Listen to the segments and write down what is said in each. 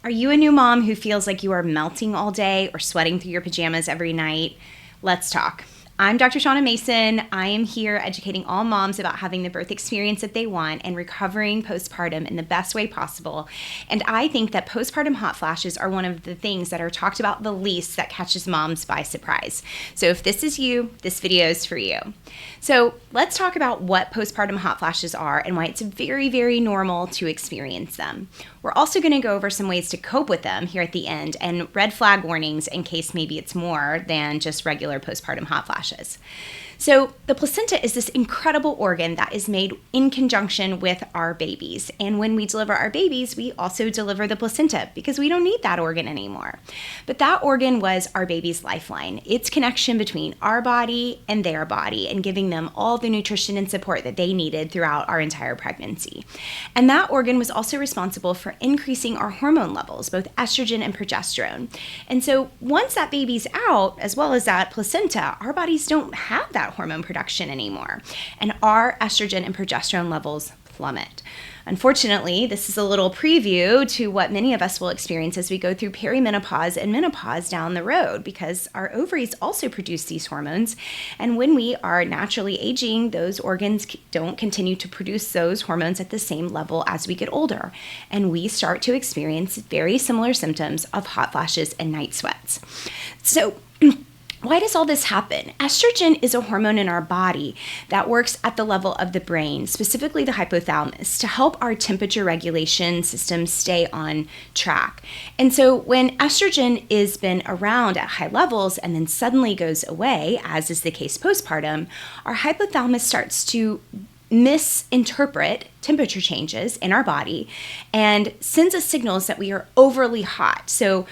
Are you a new mom who feels like you are melting all day or sweating through your pajamas every night? Let's talk. I'm Dr. Shaunna Mason. I am here educating all moms about having the birth experience that they want and recovering postpartum in the best way possible. And I think that postpartum hot flashes are one of the things that are talked about the least that catches moms by surprise. So if this is you, this video is for you. So let's talk about what postpartum hot flashes are and why it's very, very normal to experience them. We're also going to go over some ways to cope with them here at the end and red flag warnings in case maybe it's more than just regular postpartum hot flashes. So the placenta is this incredible organ that is made in conjunction with our babies. And when we deliver our babies, we also deliver the placenta because we don't need that organ anymore. But that organ was our baby's lifeline. Its connection between our body and their body and giving them all the nutrition and support that they needed throughout our entire pregnancy. And that organ was also responsible for increasing our hormone levels, both estrogen and progesterone. And so once that baby's out, as well as that placenta, our bodies don't have that hormone production anymore, and our estrogen and progesterone levels plummet. Unfortunately, this is a little preview to what many of us will experience as we go through perimenopause and menopause down the road, because our ovaries also produce these hormones, and when we are naturally aging, those organs don't continue to produce those hormones at the same level as we get older, and we start to experience very similar symptoms of hot flashes and night sweats. So why does all this happen? Estrogen is a hormone in our body that works at the level of the brain, specifically the hypothalamus, to help our temperature regulation system stay on track. And so when estrogen has been around at high levels and then suddenly goes away, as is the case postpartum, our hypothalamus starts to misinterpret temperature changes in our body and sends us signals that we are overly hot. So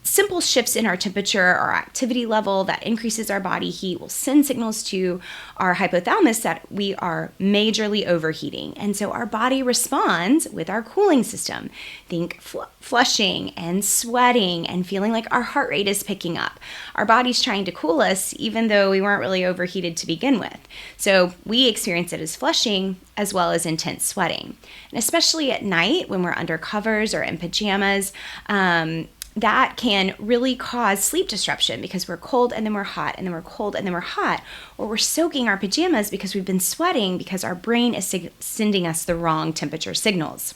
simple shifts in our temperature or activity level that increases our body heat will send signals to our hypothalamus that we are majorly overheating. And so our body responds with our cooling system. Think flushing and sweating and feeling like our heart rate is picking up. Our body's trying to cool us even though we weren't really overheated to begin with. So we experience it as flushing as well as intense sweating. And especially at night when we're under covers or in pajamas, that can really cause sleep disruption because we're cold and then we're hot and then we're cold and then we're hot, or we're soaking our pajamas because we've been sweating because our brain is sending us the wrong temperature signals.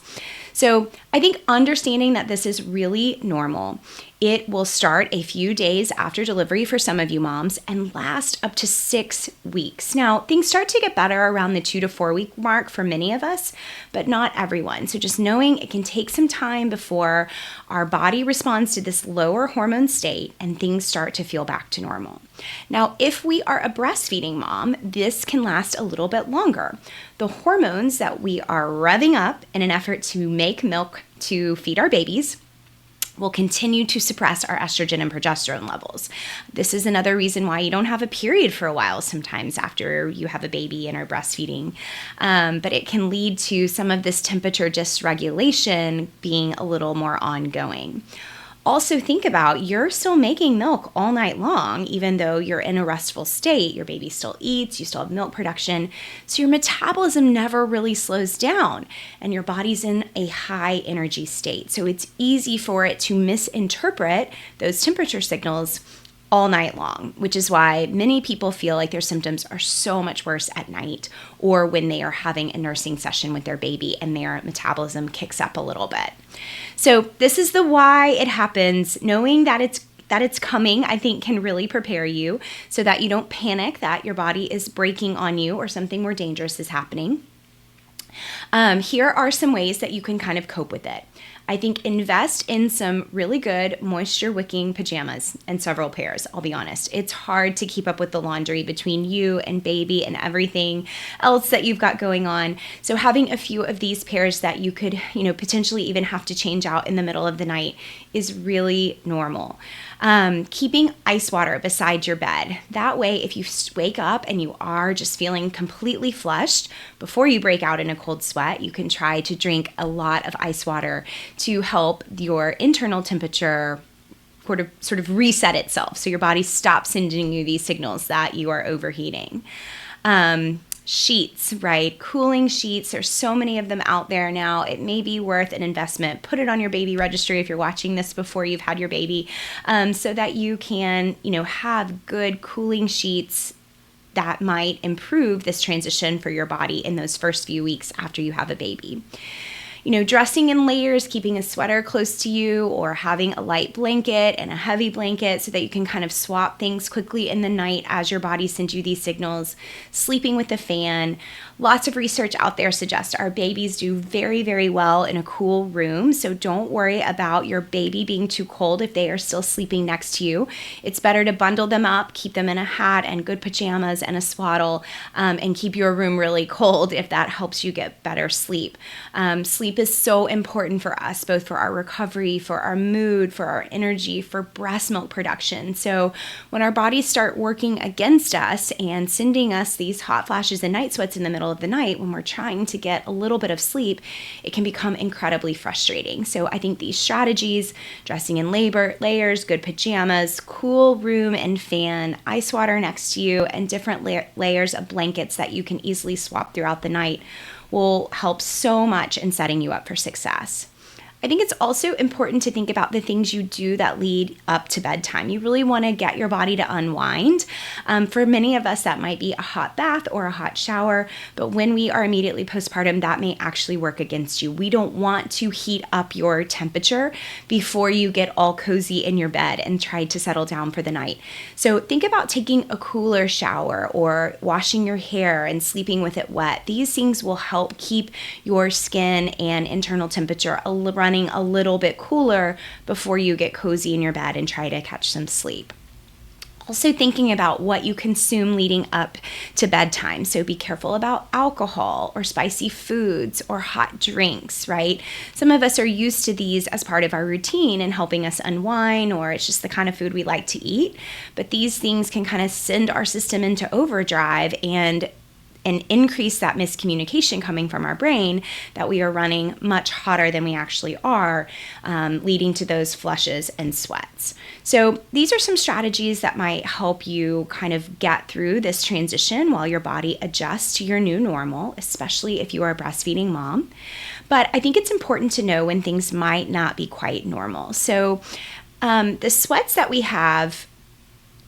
So I think understanding that this is really normal. It will start a few days after delivery for some of you moms and last up to 6 weeks. Now, things start to get better around the 2 to 4 week mark for many of us, but not everyone. So just knowing it can take some time before our body responds to this lower hormone state and things start to feel back to normal. Now, if we are a breastfeeding mom, this can last a little bit longer. The hormones that we are revving up in an effort to make milk to feed our babies will continue to suppress our estrogen and progesterone levels. This is another reason why you don't have a period for a while sometimes after you have a baby and are breastfeeding. But it can lead to some of this temperature dysregulation being a little more ongoing. Also think about you're still making milk all night long, even though you're in a restful state. Your baby still eats, you still have milk production. So your metabolism never really slows down and your body's in a high energy state. So it's easy for it to misinterpret those temperature signals all night long, which is why many people feel like their symptoms are so much worse at night or when they are having a nursing session with their baby and their metabolism kicks up a little bit. So this is the why it happens. Knowing that it's coming, I think, can really prepare you so that you don't panic that your body is breaking on you or something more dangerous is happening. Here are some ways that you can kind of cope with it. I think invest in some really good moisture wicking pajamas and several pairs, I'll be honest. It's hard to keep up with the laundry between you and baby and everything else that you've got going on. So having a few of these pairs that you could, potentially even have to change out in the middle of the night is really normal. Keeping ice water beside your bed. That way, if you wake up and you are just feeling completely flushed, before you break out in a cold sweat, you can try to drink a lot of ice water to help your internal temperature sort of reset itself. So your body stops sending you these signals that you are overheating. Sheets, right? Cooling sheets. There's so many of them out there now. It may be worth an investment. Put it on your baby registry if you're watching this before you've had your baby, so that you can, have good cooling sheets that might improve this transition for your body in those first few weeks after you have a baby. Dressing in layers, keeping a sweater close to you, or having a light blanket and a heavy blanket so that you can kind of swap things quickly in the night as your body sends you these signals. Sleeping with a fan. Lots of research out there suggests our babies do very, very well in a cool room. So don't worry about your baby being too cold if they are still sleeping next to you. It's better to bundle them up, keep them in a hat and good pajamas and a swaddle, and keep your room really cold if that helps you get better sleep. Sleep is so important for us, both for our recovery, for our mood, for our energy, for breast milk production. So when our bodies start working against us and sending us these hot flashes and night sweats in the middle of the night when we're trying to get a little bit of sleep, it can become incredibly frustrating. So I think these strategies, dressing in layers, good pajamas, cool room and fan, ice water next to you, and different layers of blankets that you can easily swap throughout the night will help so much in setting you up for success. I think it's also important to think about the things you do that lead up to bedtime. You really want to get your body to unwind. For many of us, that might be a hot bath or a hot shower, but when we are immediately postpartum, that may actually work against you. We don't want to heat up your temperature before you get all cozy in your bed and try to settle down for the night. So think about taking a cooler shower or washing your hair and sleeping with it wet. These things will help keep your skin and internal temperature running a little bit cooler before you get cozy in your bed and try to catch some sleep. Also thinking about what you consume leading up to bedtime. So be careful about alcohol or spicy foods or hot drinks, right? Some of us are used to these as part of our routine and helping us unwind, or it's just the kind of food we like to eat. But these things can kind of send our system into overdrive and increase that miscommunication coming from our brain that we are running much hotter than we actually are, leading to those flushes and sweats. So these are some strategies that might help you kind of get through this transition while your body adjusts to your new normal, especially if you are a breastfeeding mom. But I think it's important to know when things might not be quite normal. So the sweats that we have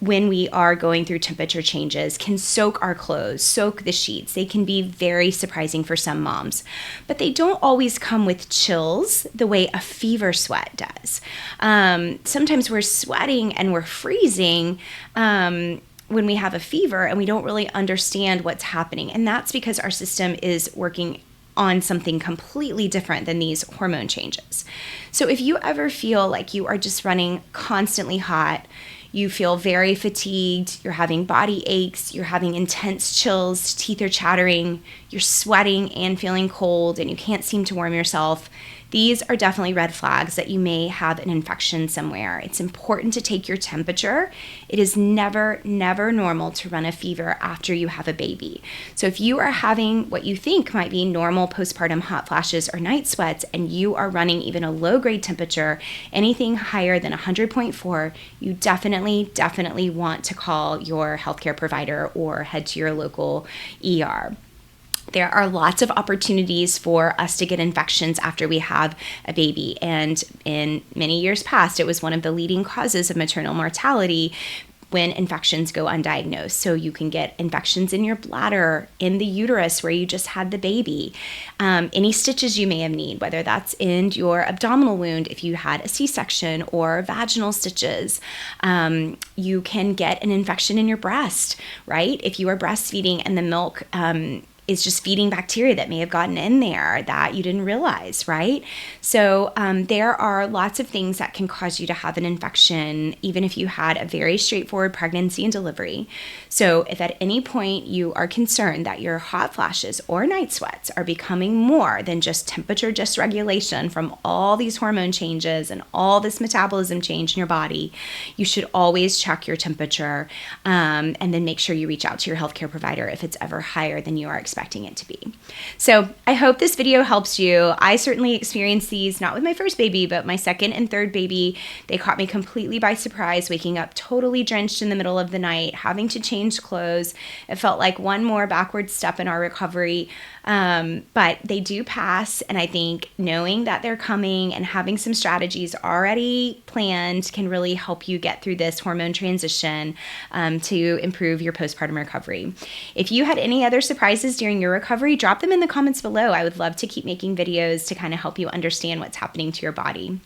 when we are going through temperature changes can soak our clothes, soak the sheets. They can be very surprising for some moms, but they don't always come with chills the way a fever sweat does. Sometimes we're sweating and we're freezing when we have a fever and we don't really understand what's happening. And that's because our system is working on something completely different than these hormone changes. So if you ever feel like you are just running constantly hot, you feel very fatigued, you're having body aches, you're having intense chills, teeth are chattering, you're sweating and feeling cold, and you can't seem to warm yourself, these are definitely red flags that you may have an infection somewhere. It's important to take your temperature. It is never, never normal to run a fever after you have a baby. So if you are having what you think might be normal postpartum hot flashes or night sweats, and you are running even a low-grade temperature, anything higher than 100.4, you definitely want to call your healthcare provider or head to your local ER. There are lots of opportunities for us to get infections after we have a baby. And in many years past, it was one of the leading causes of maternal mortality when infections go undiagnosed. So you can get infections in your bladder, in the uterus where you just had the baby, any stitches you may have need, whether that's in your abdominal wound if you had a C-section, or vaginal stitches. You can get an infection in your breast, right? If you are breastfeeding and the milk is just feeding bacteria that may have gotten in there that you didn't realize, right? So there are lots of things that can cause you to have an infection, even if you had a very straightforward pregnancy and delivery. So if at any point you are concerned that your hot flashes or night sweats are becoming more than just temperature dysregulation from all these hormone changes and all this metabolism change in your body, you should always check your temperature and then make sure you reach out to your healthcare provider if it's ever higher than you are expecting. expecting it to be. So I hope this video helps you. I certainly experienced these, not with my first baby, but my second and third baby. They caught me completely by surprise, waking up totally drenched in the middle of the night, having to change clothes. It felt like one more backward step in our recovery. But they do pass. And I think knowing that they're coming and having some strategies already planned can really help you get through this hormone transition to improve your postpartum recovery. If you had any other surprises during your recovery, drop them in the comments below. I would love to keep making videos to kind of help you understand what's happening to your body.